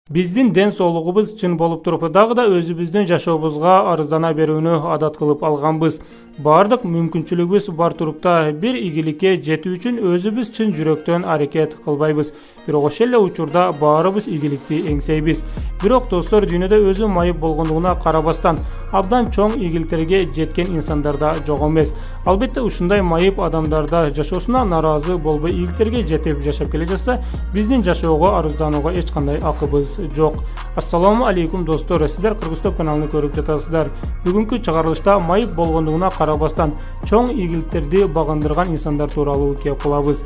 Биздин ден соолугубуз чын болуп туруп, дагы да өзүбүздүн жашообузга арыздана берүүнү адат кылып алганбыз. Бардык мүмкүнчүлүгүбүз бар турупта бир ийгиликке жетүү үчүн өзүбүз чын жүрөктөн аракет кылбайбыз. Бирок ошол эле учурда баарыбыз ийгиликти эңсейбиз. Бирок достор, дүйнөдө өзү майып болгондугуна карабастан абдан чоң ийгиликтерге жеткен инсандар да жок эмес. Албетте ушундай майып адамдарда жашоосуна наразы болбой ийгиликтерге жетип жашап келе жатса, биздин жашоого арызданууга эч кандай акыбыз жок. Ассаламу алейкум достор, сиздер Кыргызтоп каналын көрүп жатасыздар. Бүгүнкү чыгарылышта майып болгондугуна карабастан чоң ийгиликтерди багындырган инсандар тууралуу кеп кылабыз.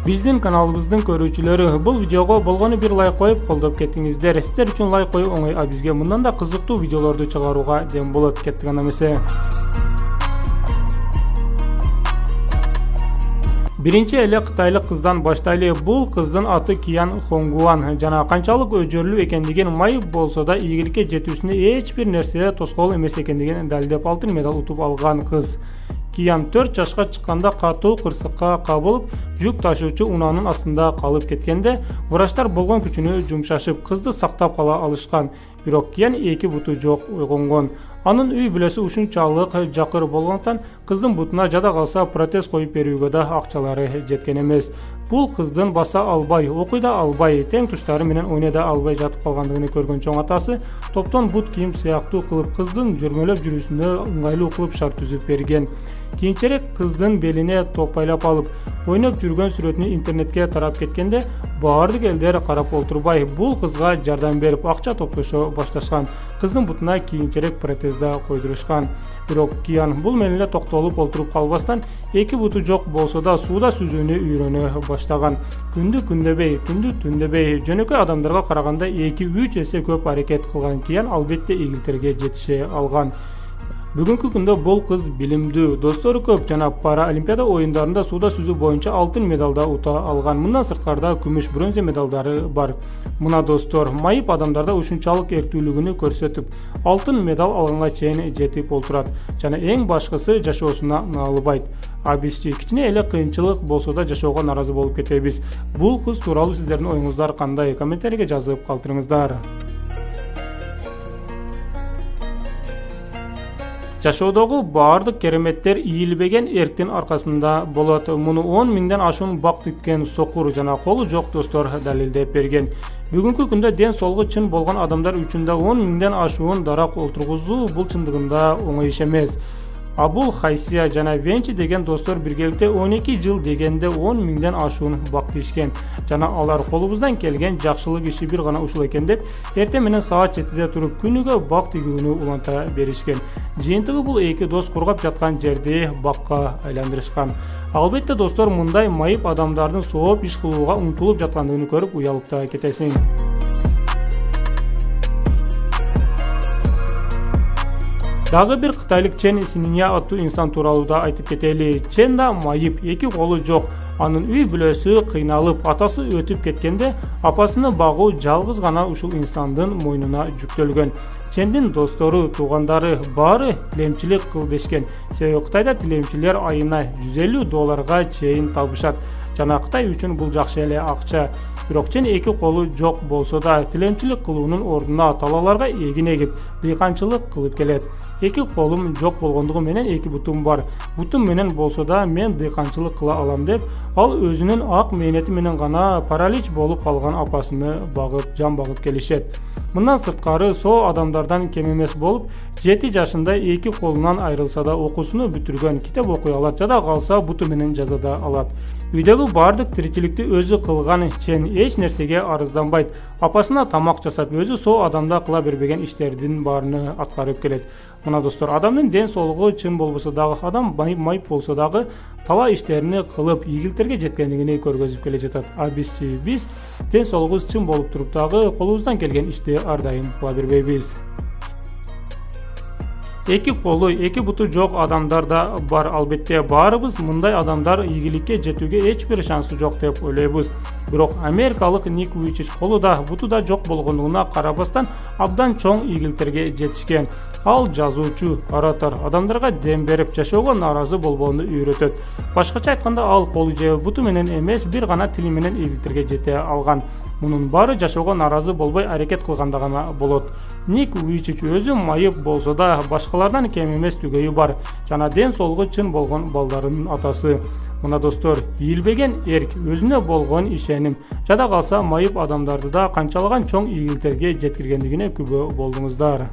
Биздин каналыбыздын көрүүчүлөрү бул видеого болгону бир лайк коюп колдоп кеттиңиздер. Сиздер үчүн лайк коюу оңой, а бизге мындан да кызыктуу видеолорду чыгарууга дем болот. Кеттик анда эмесе. Биринчи эле кытайлык кыздан баштайлы. Бул кыздын аты Киян Хонгуан. Жана канчалык өжөрлүү экендигин, майып болсо да ийгиликке жетүүсүнө эч бир нерсе тоскоол эмес экендигин далилдеп алтын медаль утуп алган кыз. Киян 4 жашка чыкканда катуу кырсыкка кабылып, жүк ташуучу унаанын астында калып кеткенде, врачтар болгон күчүнө жумшашып, кызды сактап кала алышкан. Бирок Киян эки буту жок ойгонгон. Анын үй бүлөсү ушунчалык жакыр болгондуктан кыздын бутуна жада калса протез коюп берүүгө да акчалары жеткен эмес. Бул кыздын баса албай, окуй да албай, тең туштары менен ойной да албай жатып калгандыгын көргөн чоң атасы топтон бут кийим сыяктуу кылып кыздын жүрмөлөп жүрүүсүнө ыңгайлуу кылып шарт түзүп берген. Кийинчерээк кыздын белине топайлап алып, ойноп жүргөн сүрөтүнү интернетке тарап кеткенде, баардык элдер карап отурбай бул кызга жардам берип акча топтошо башташкан. Кыздын бутуна кийинчерээк протез да койдурушкан. Бирок Киян бул менен эле токтолуп олтуруп калбастан, эки буту жок болсо да сууда сүзүүнү үйрөнө баштаган. Күндү күндөбөй, түндү түндөбөй, жөнөкөй адамдарга караганда 2-3 эсе көп аракет кылган Киян албетте ийгиликтерге жетише алган. Бүгүнкү күндө бул кыз билимдүү, достору көп жана Паралимпиада оюндарында сууда сүзүү боюнча алтын медалда ута алган. Мындан сырткарда күмүш, бронза медалдары бар. Мына достор, майып адамдарда ушунчалык эрктүүлүгүнү көрсөтүп, алтын медаль алганга чейин жетип олтурат жана эң башкысы жашоосуна наалыбайт. А бизчи кичине эле кыйынчылык болсо да жашоого наразы болуп кетебиз. Бул кыз тууралуу сиздердин оюңуздар кандай? Комментарийге жазып калтырыңыздар. Жашоодогу баардык кереметтер ийилбеген эрктин аркасында болот. Муну 10 миңден ашуун бак түккен сокур жана колу жок достор далилдеп берген. Бүгүнкү күндө ден соолугу чын болгон адамдар үчүн да 10 миңден ашуун дарак олтургузуу бул чындыгында оңой иш эмес. Абул Хайсия жана Венчи деген достор биргеликте 12 жыл дегенде 10 миңден ашуун бак тийишкен. Жана алар колубуздан келген жакшылык иши бир гана ушул экен деп, эртең менен саат 7-де туруп күнүгө бак тигүүнү уланта беришкен. Жыйынтыгы бул эки дос кургап жаткан жерди бакка айландырышкан. Албетте достор, мындай майып адамдардын сооп иш кылууга умтулуп жаткандыгын көрүп уялып да кетесиң. Дагы бир кытайлык Чен Синья аттуу инсан тууралуу да айтып кетели. Чен да майып, эки колу жок. Анын үй бүлөсү кыйналып, атасы өтүп кеткенде, апасыны багуу жалгыз гана ушул инсандын мойнуна жүктөлгөн. Чендин достору, туугандары баары тилемчилик кыл дешкен. Себеби Кытайда тилемчилер айына $150 чейин табышат. Жана Кытай үчүн бул жакшы эле акча. Бирок Чен эки колу жок болсо да тилемчилик кылуунун ордуна талааларга эгин эгип, дыйканчылык кылып келет. Эки колум жок болгондугу менен эки бутум бар. Бутум менен болсо да мен дыйканчылык кыла алам деп, ал өзүнүн ак мээнети менен гана паралич болуп калган апасыны багып, жан багып келишет. Мындан сырткары соо адамдардан кем эмес болуп, 7 жашында эки колунан айрылса да окуусуну бүтүргөн, китеп окуй алат, жада калса буту менен жаза да алат. Үйдөгү бардык тиричиликти өзү кылган Чен эч нерсеге арызданбайт. Апасына тамак жасап, өзү соо адамда кыла бербеген иштердин баарыны аткарып келет. Мына достор, адамдын ден соолугу чын болбосо дагы, адам майып болсо дагы талай иштерини кылып, ийгиликтерге жеткендигин көргөзүп келе жатат. А биз ден соолугубуз чын болуп туруп дагы колубуздан келген ишти ар дайым кыла бербейбиз. Эки колу, эки буту жок адамдар да бар. Албетте баарыбыз мындай адамдар ийгиликке жетүүгө эч бир шансы жок деп ойлойбуз. Бирок америкалык Ник Вуйчич колу да буту да жок болгондугуна карабастан абдан чоң ийгиликтерге жетишкен. Ал жазуучу, оратор, адамдарга дем берип жашоого нааразы болбоону үйрөтөт. Башкача айтканда ал колу же буту менен эмес, бир гана тили менен ийгиликтерге жете алган. Мунун баары жашоого нааразы болбой аракет кылганда гана болот. Ник Вуйчич өзү майып болсо да башкалардан кем эмес түгөйү бар жана ден соолугу чын болгон балдардын атасы. Мына достор, ийилбеген эрк, өзүнө болгон ишеним, жада калса майып адамдарды да канчалаган чоң ийгиликтерге жеткиргендигине күбө болдуңуздар.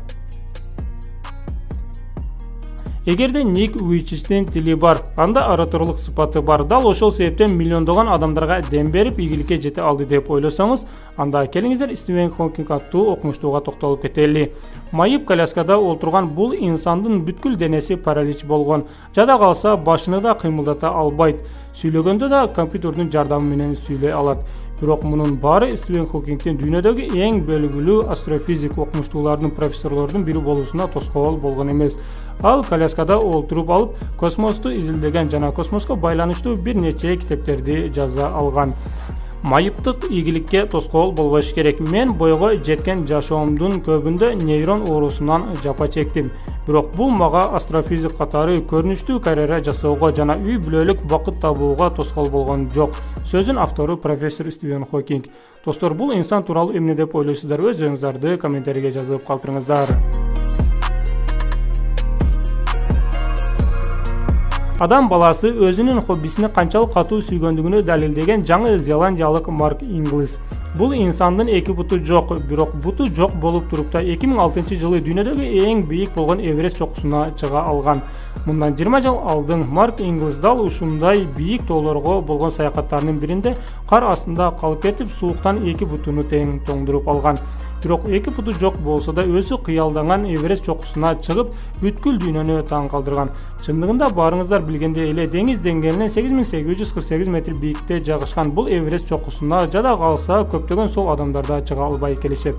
Эгерде Ник Вуйчичтин тили бар, анда ораторлук сыпаты бар. Дал ошол себептен миллиондогон адамдарга дем берип ийгиликке жете алды деп ойлосоңуз, анда келиңиздер Стивен Хокинг аттуу окумуштууга токтолуп кетели. Майып коляскада олтурган бул инсандын бүткүл денеси паралич болгон. Жада калса башыны да кыймылдата албайт. Сүйлөгөндө да компьютердин жардамы менен сүйлөй алат. Бирок мунун баары Стивен Хокингдин дүйнөдөгү эң белгилүү астрофизик окумуштуулардын профессорлордун бири болуусуна тоскоол болгон эмес. Ал коляскада олтуруп алып, космосту изилдеген жана космоско байланыштуу бир нече китептерди жаза алган. Майыптык ийгиликке тоскоол болбош керек. Мен бойго жеткен жашоомдун көбүндө нейрон оорусунан жапа чектим. Бирок бул мага астрофизик катары көрүнүштүү карьера жасоого жана үй бүлөлүк бакыт табууга тоскоол болгон жок. Сөзүн автору профессор Стивен Хокинг. Достор, бул инсан тууралуу эмне деп ойлойсуздар? Өз оюңуздарды комментарийге жазып калтырыңыздар. Адам баласы өзүнүн хоббисини канчалык катуу сүйгөндүгүнө далилдеген Жаңы Зеландиялык Марк Инглис. Бул инсандын эки буту жок, бирок буту жок болуп туруп да 2006-жылы дүйнөдөгү эң бийик болгон Эверест чокусуна чыга алган. Мындан 20 жыл алдын Марк Инглис дал ушундай бийик тоолорго болгон саякаттарынын биринде кар астында калып кетип, сууктан эки бутуну тең тоңдуруп алган. Бирок эки буту жок болсо да өзү кыялданган Эверест чокусуна чыгып, бүткүл дүйнөнү таң калтырган. Чындыгында барыңыздар билгендей эле деңиз деңгээлинен 8848 метр бийикте жайгашкан бул Эверест чокусуна жада калса көптөгөн сол адамдар да чыга албай келишет.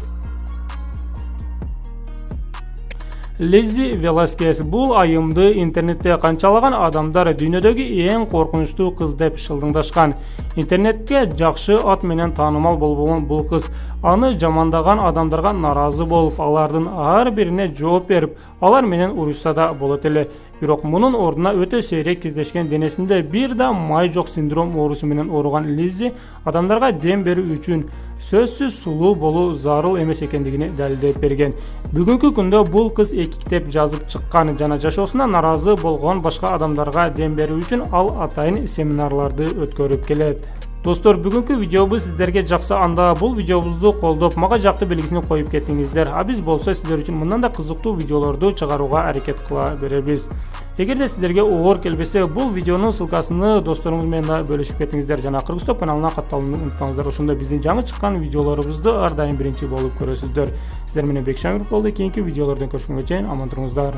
Лиззи Веласкес бул айымды интернетте канчалаган адамдар дүйнөдөгү эң коркунучтуу кыз деп шылдыңдашкан. Интернетке жакшы ат менен таанымал болгон бул кыз аны жамандаган адамдарга нааразы болуп, алардын ар бирине жооп берип, алар менен урушса да болот эле. Бирок мунун ордуна өтө сейрек кездешкен денесинде бир да май жок синдром оорусу менен ооруган Лиззи адамдарга дем берүү үчүн сөзсүз сулуу болуу зарыл эмес экендигини далилдеп берген. Бүгүнкү күндө бул кыз 2 китеп жазып чыккан жана жашоосуна нааразы болгон башка адамдарга дем берүү үчүн ал атайын семинарларды өткөрүп келет. Достор, бүгүнкү видеобуз сиздерге жакса, анда бул видеобузду колдоп, мага жакты белгисин коюп кетиңиздер. А биз болсо сиздер үчүн мындан да кызыктуу видеолорду чыгарууга аракет кыла беребиз. Эгерде сиздерге оор келбесе, бул видеонун ссылкасын досторуңуз менен да бөлүшүп кетиңиздер жана Кыргызтоп каналына катталууну унутпаңыздар. Ошондо биздин жаңы чыккан видеолорубузду ар дайым биринчи болуп көрөсүздөр. Сиздер менен Бекшамиров болду. Кийинки видеолордон көрүшкөнгө чейин аман туруңуздар.